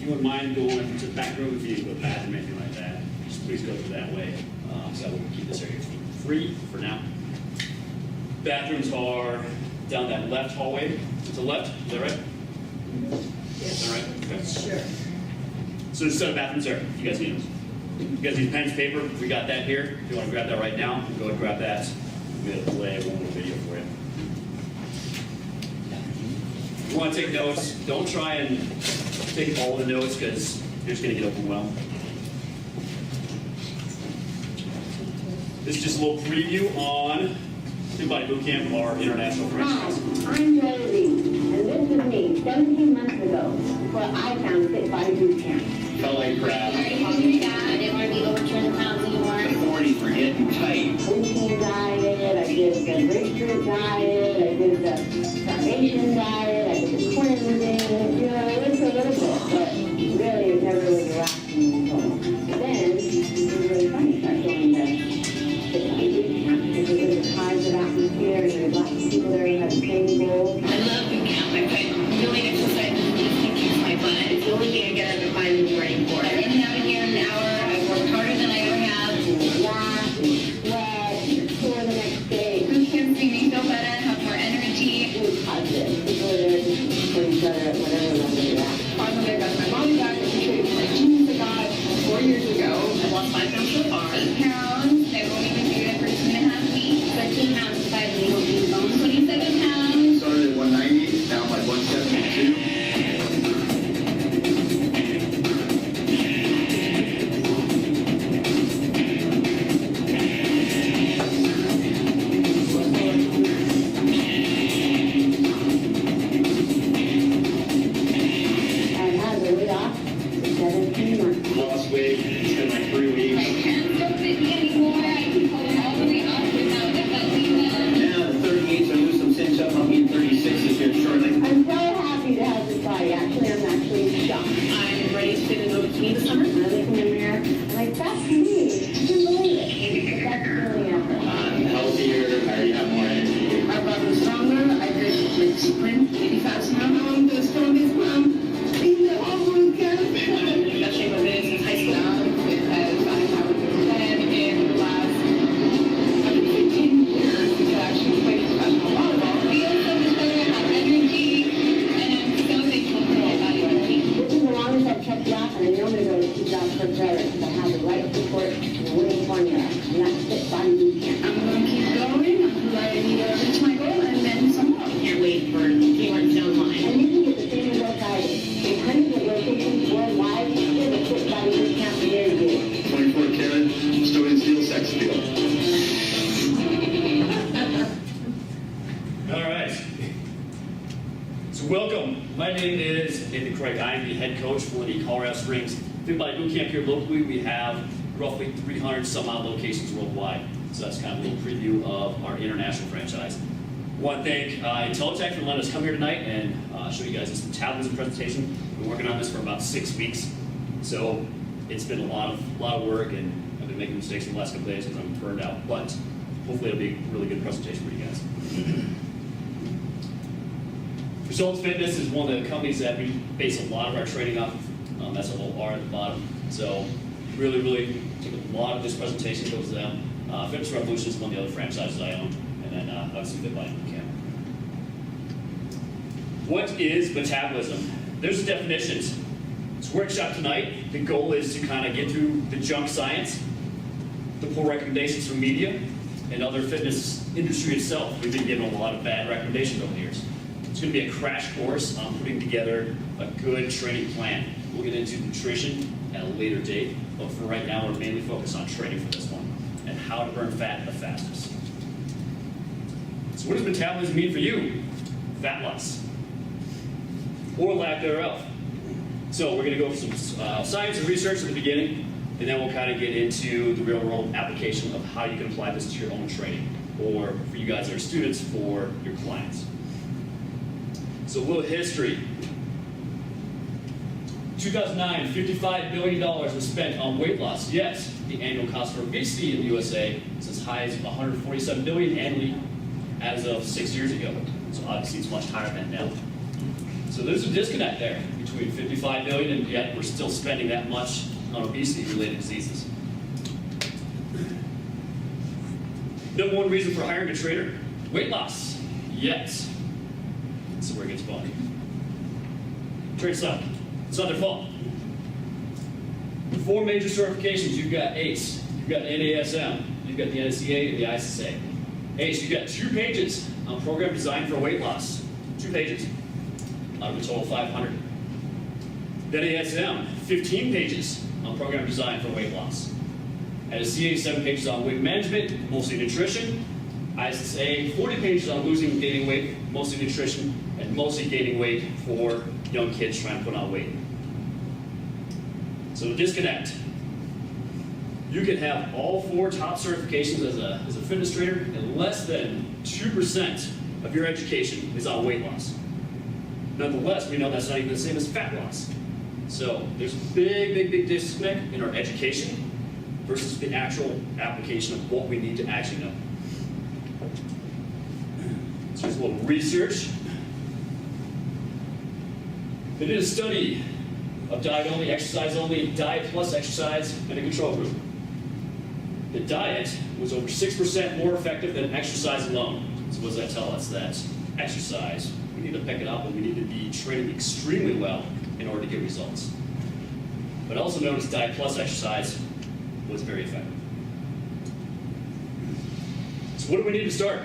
if you wouldn't mind going to the back room, if you need to go to the bathroom or anything like that, just please go through that way. So we'll keep this area free for now. Bathrooms are down that left hallway. To the left, is that right? Yes. Is that right? Okay. Sure. So there's a set of bathrooms there. You guys need them. You guys need pens, paper. We got that here. If you want to grab that right now, go ahead and grab that. We're going to play one more video for you. If you want to take notes, don't try and take all the notes because you're just going to get overwhelmed. This is just a little preview on Body Bootcamp, our international franchise. Hi, I'm Joy Lee, and this was me 17 months ago before I found Fit Body Bootcamp. Felt like crap. I didn't want to be over 200 pounds anymore. The 40s were getting tight. Protein diet, I did the grapefruit diet, I did the starvation diet, I did the cleansing. You know, it was a little bit, but really it never was lasting. So then, it was really funny, start going to Fit Body Bootcamp because it was a positive atmosphere and there were lots of people there who had the same goals. I love Bootcamp. I find doing exercises just to keep my butt. It's the only thing I get out of mind is running for. I'm in and out of here in an hour. I work harder than I ever have. Laugh, sweat, sore the next day. Bootcamp made me feel better, have more energy. It was positive. People were there just to support each other at whatever level you're at. Finally, I got my body back. I contributed to my jeans I got 4 years ago. I lost 5 pounds so far. 8 pounds. I won't even do it for 2.5 weeks. 13 pounds, 5 weeks. 27 pounds. Started at 190, now I'm like 172. And had the weight off for 17 months. Lost weight. It's been like 3 My weeks. hands don't fit me anymore. I can pull it all the way up without affecting them. Now the 38, so I lose some cinch up, I'll be 36 this year shortly. I'm so happy to have this body. Actually, I'm actually shocked. I'm ready to fit in over to me this summer. I look in the mirror, I'm like, that's me. I can't believe it. But that's really effort. I'm healthier, I already have more energy. My body's stronger. I could like sprint maybe fast enough. I'm the strongest mom in the whole Bootcamp. That shape of it since high school. I've powered through 10 in the last 15 years to actually play professional volleyball. Feel so much better, have energy, and I'm so thankful for all that energy. This is the longest I've kept you off, and I know I'm going to go to 2 jobs for better because I have the right support and the winning formula. And that's Fit Body Bootcamp. I'm going to keep going until I reach my goal, and then some more. Can't wait for Kayla down line. And you can get the same results I did. In hundreds of locations worldwide, here's a Fit Body Bootcamp for near you. 24 karat, stolen steel sex appeal. All right. So welcome. My name is Nathan Craig. I am the head coach for the Colorado Springs Fit Body Bootcamp here locally. We have roughly 300 some odd locations worldwide. So that's kind of a little preview of our international franchise. I want to thank Intelitech for letting us come here tonight and show you guys this metabolism presentation. We've been working on this for about 6 weeks. So it's been a lot of work, and I've been making mistakes in the last couple days because I'm burned out. But hopefully it'll be a really good presentation for you guys. Results Fitness is one of the companies that we base a lot of our training off of. That's a little R at the bottom. So really took a lot of this presentation goes to them. Fitness Revolution is one of the other franchises I own, and then obviously Fit Body Bootcamp. What is metabolism? There's the definitions. This workshop tonight, the goal is to kind of get through the junk science, to pull recommendations from media, and other fitness industry itself. We've been given a lot of bad recommendations over the years. It's going to be a crash course on putting together a good training plan. We'll get into nutrition at a later date, but for right now, we're mainly focused on training for this one and how to burn fat the fastest. So what does metabolism mean for you? Fat loss, or lack thereof. So we're going to go over some science and research at the beginning, and then we'll kind of get into the real-world application of how you can apply this to your own training, or for you guys that are students, for your clients. So a little history. 2009, $55 billion was spent on weight loss. Yes, the annual cost for obesity in the USA is as high as $147 billion annually as of 6 years ago. So obviously it's much higher than now. So there's a disconnect there. between 55 billion, and yet we're still spending that much on obesity-related diseases. Number one reason for hiring a trainer, weight loss. Yes. This is where it gets fun. Train suck. It's not their fault. 4 major certifications. You've got ACE, you've got NASM, you've got the NSCA and the ICSA. ACE, you've got 2 pages on program design for weight loss. 2 pages out of a total 500. NASM, 15 pages on program design for weight loss. NSCA, 7 pages on weight management, mostly nutrition. ICSA, 40 pages on losing and gaining weight, mostly nutrition, and mostly gaining weight for young kids trying to put on weight. So the disconnect. You can have all 4 top certifications as a fitness trainer, and less than 2% of your education is on weight loss. Nonetheless, we know that's not even the same as fat loss. So there's a big disconnect in our education versus the actual application of what we need to actually know. So here's a little research. They did a study of diet only, exercise only, diet plus exercise, and a control group. The diet was over 6% more effective than exercise alone. So what does that tell us? That exercise, we need to pick it up, and we need to be training extremely well in order to get results. But also known as diet plus exercise was very effective. So what do we need to start?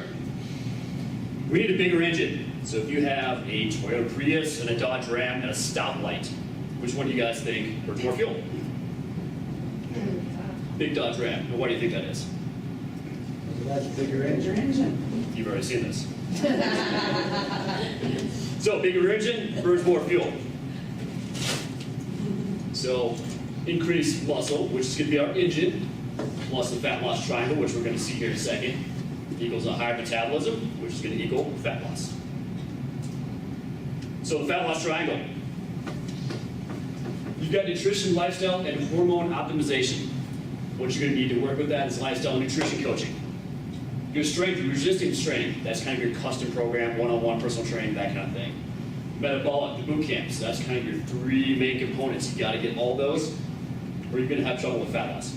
We need a bigger engine. So if you have a Toyota Prius and a Dodge Ram at a stoplight, which one do you guys think burns more fuel? Big Dodge Ram. Now, why do you think that is? That's a bigger engine. You've already seen this. So bigger engine burns more fuel. So increased muscle, which is going to be our engine, plus the fat loss triangle, which we're going to see here in a second, equals a higher metabolism, which is going to equal fat loss. So the fat loss triangle. You've got nutrition, lifestyle, and hormone optimization. What you're going to need to work with that is lifestyle and nutrition coaching. Your strength and resistance training, that's kind of your custom program, one-on-one personal training, that kind of thing. Metabolic, the boot camps, that's kind of your 3 main components. You got to get all those, or you're going to have trouble with fat loss.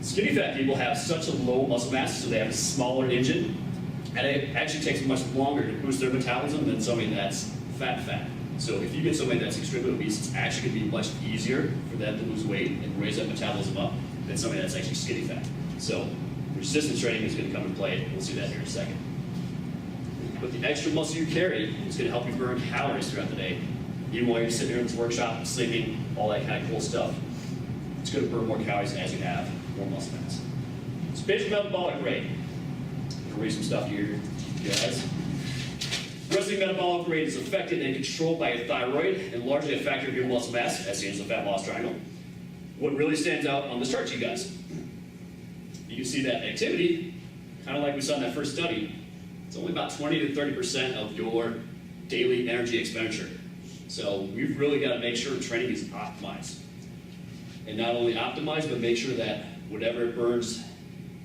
Skinny fat people have such a low muscle mass, so they have a smaller engine, and it actually takes much longer to boost their metabolism than somebody that's fat. So if you get somebody that's extremely obese, it's actually going to be much easier for them to lose weight and raise that metabolism up than somebody that's actually skinny fat. So resistance training is going to come into play. We'll see that here in a second. But the extra muscle you carry is going to help you burn calories throughout the day. Even while you're sitting here in this workshop, sleeping, all that kind of cool stuff. It's going to burn more calories as you have more muscle mass. So basic metabolic rate. I'm going to read some stuff here, you guys. Resting metabolic rate is affected and controlled by your thyroid and largely a factor of your muscle mass, as seen as the fat loss triangle. What really stands out on this chart, you guys, you can see that activity, kind of like we saw in that first study, it's only about 20 to 30% of your daily energy expenditure. So we've really got to make sure training is optimized. And not only optimized, but make sure that whatever it burns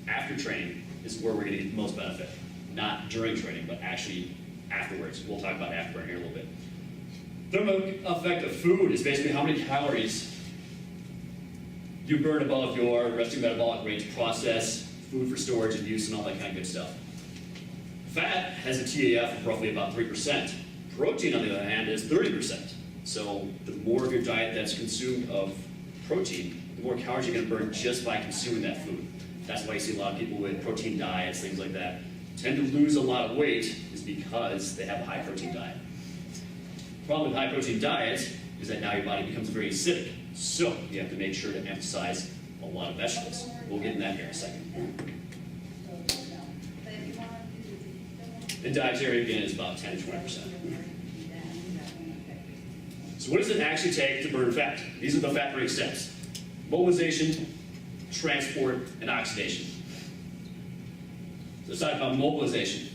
after training is where we're going to get the most benefit. Not during training, but actually afterwards. We'll talk about afterburn here in a little bit. Thermal effect of food is basically how many calories you burn above your resting metabolic rate to process food for storage and use and all that kind of good stuff. Fat has a TAF of roughly about 3%. Protein, on the other hand, is 30%. So the more of your diet that's consumed of protein, the more calories you're going to burn just by consuming that food. That's why you see a lot of people with protein diets, things like that, tend to lose a lot of weight is because they have a high protein diet. The problem with high protein diets is that now your body becomes very acidic. So you have to make sure to emphasize a lot of vegetables. We'll get in that here in a second. And dietary, again, is about 10 to 20%. So what does it actually take to burn fat? These are the fat burning steps. Mobilization, transport, and oxidation. So let's talk about mobilization.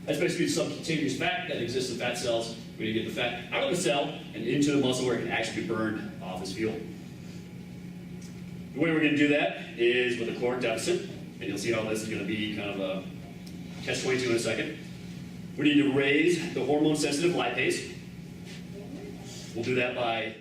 That's basically subcutaneous fat that exists in fat cells. We need to get the fat out of the cell and into the muscle where it can actually be burned off as fuel. The way we're going to do that is with a caloric deficit, and you'll see how this is going to be kind of a catch-22 in a second. We need to raise the hormone-sensitive lipase. We'll do that by